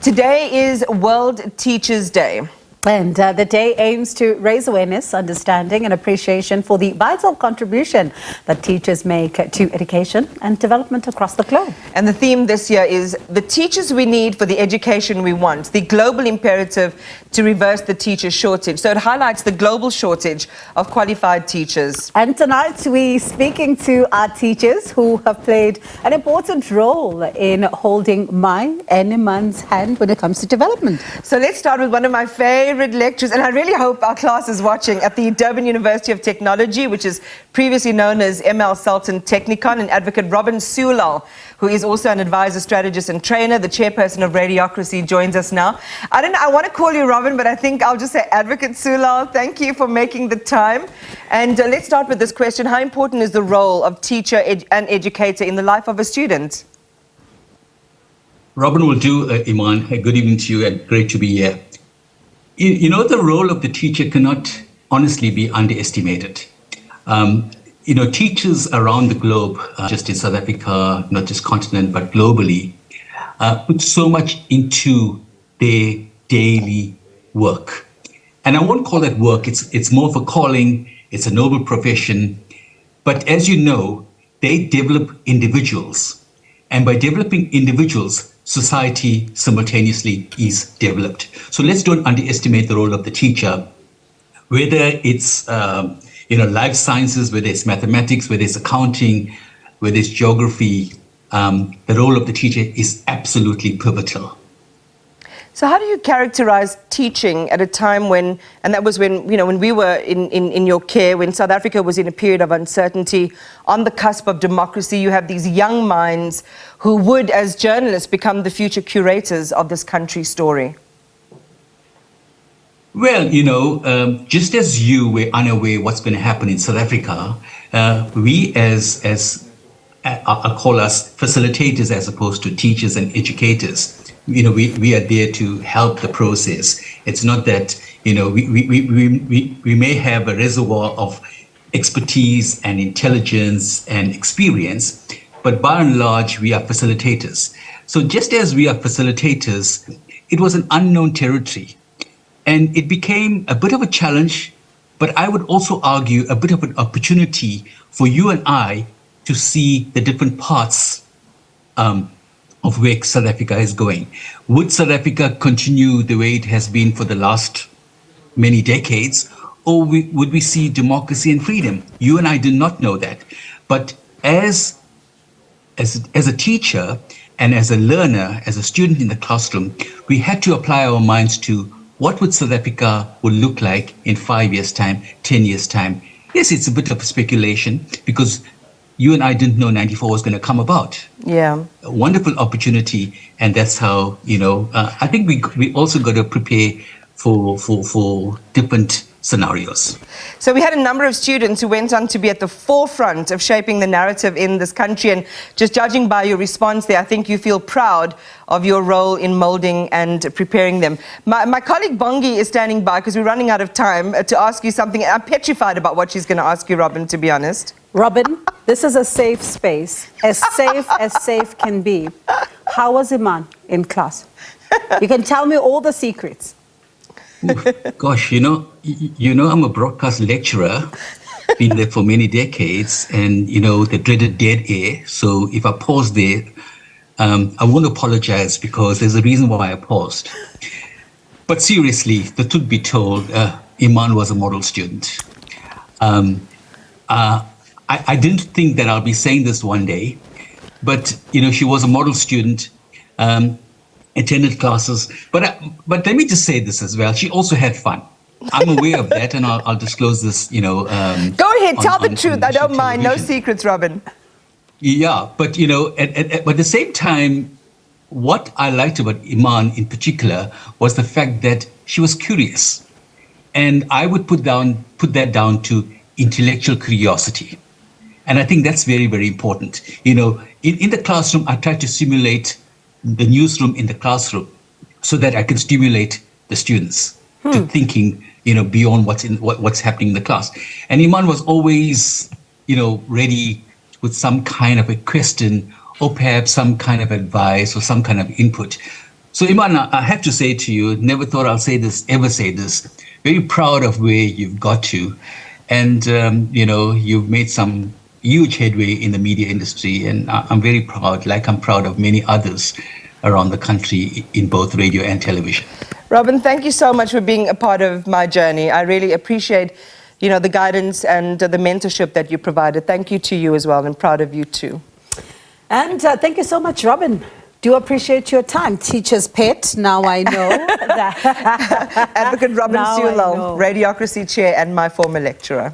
Today is World Teachers' Day. And the day aims to raise awareness, understanding and appreciation for the vital contribution that teachers make to education and development across the globe. And the theme this year is the teachers we need for the education we want, the global imperative to reverse the teacher shortage. So it highlights the global shortage of qualified teachers. And tonight we're speaking to our teachers who have played an important role in holding my and Iman's hand when it comes to development. So let's start with one of my favorite lectures, and I really hope our class is watching, at the Durban University of Technology, which is previously known as MLSultan Technikon, and Advocate Robin Sewlal, who is also an advisor, strategist and trainer. The Chairperson of Radiocracy joins us now. I want to call you Robin, but I think I'll just say Advocate Sewlal. Thank you for making the time. And let's start with this question. How important is the role of teacher and educator in the life of a student? Robin will do, Iman. Good evening to you and great to be here. You know, the role of the teacher cannot honestly be underestimated. Teachers around the globe, just in South Africa, not just continent, but globally, put so much into their daily work. And I won't call that work. It's more of a calling. It's a noble profession. But as you know, they develop individuals. And by developing individuals, society simultaneously is developed. So let's don't underestimate the role of the teacher, whether it's life sciences, whether it's mathematics, whether it's accounting, whether it's geography. The role of the teacher is absolutely pivotal. So how do you characterize teaching at a time when, and that was when we were in your care, when South Africa was in a period of uncertainty, on the cusp of democracy? You have these young minds who would, as journalists, become the future curators of this country's story. Well, just as you were unaware what's going to happen in South Africa, we as I'll call us facilitators as opposed to teachers and educators, we are there to help the process. It's not that, we may have a reservoir of expertise and intelligence and experience, but by and large, we are facilitators. So just as we are facilitators, it was an unknown territory. And it became a bit of a challenge, but I would also argue a bit of an opportunity for you and I to see the different parts of where South Africa is going. Would South Africa continue the way it has been for the last many decades, or would we see democracy and freedom? You and I did not know that. But as a teacher and as a learner, as a student in the classroom, we had to apply our minds to what would South Africa would look like in 5 years' time, 10 years' time. Yes, it's a bit of a speculation because you and I didn't know 94 was going to come about. Yeah. A wonderful opportunity. And that's how, I think we also got to prepare for different scenarios. So we had a number of students who went on to be at the forefront of shaping the narrative in this country. And just judging by your response there, I think you feel proud of your role in molding and preparing them. My colleague Bongiwe is standing by because we're running out of time to ask you something. I'm petrified about what she's going to ask you, Robin, to be honest. Robin, this is a safe space, as safe can be. How was Iman in class? You can tell me all the secrets. Gosh, I'm a broadcast lecturer, been there for many decades, and the dreaded dead air. So if I pause there, I won't apologize because there's a reason why I paused. But seriously, the truth be told, Iman was a model student. I didn't think that I'll be saying this one day, but she was a model student. Attended classes, but let me just say this as well. She also had fun. I'm aware of that, and I'll disclose this. Go ahead, tell the truth. I don't mind. No secrets, Robin. Yeah, but at the same time, what I liked about Iman in particular was the fact that she was curious, and I would put that down to intellectual curiosity, and I think that's very, very important. In the classroom, I tried to simulate the newsroom in the classroom so that I can stimulate the students to thinking, beyond what's happening in the class. And Iman was always, ready with some kind of a question or perhaps some kind of advice or some kind of input. So Iman, I have to say to you, never thought I'll ever say this. Very proud of where you've got to. And, you've made some huge headway in the media industry. And I'm very proud, like I'm proud of many others around the country in both radio and television. Robin, thank you so much for being a part of my journey. I really appreciate, the guidance and the mentorship that you provided. Thank you to you as well, and proud of you too. And thank you so much, Robin. Do appreciate your time. Teacher's pet, now I know. Advocate Robin Sewlal, Radiocracy Chair and my former lecturer.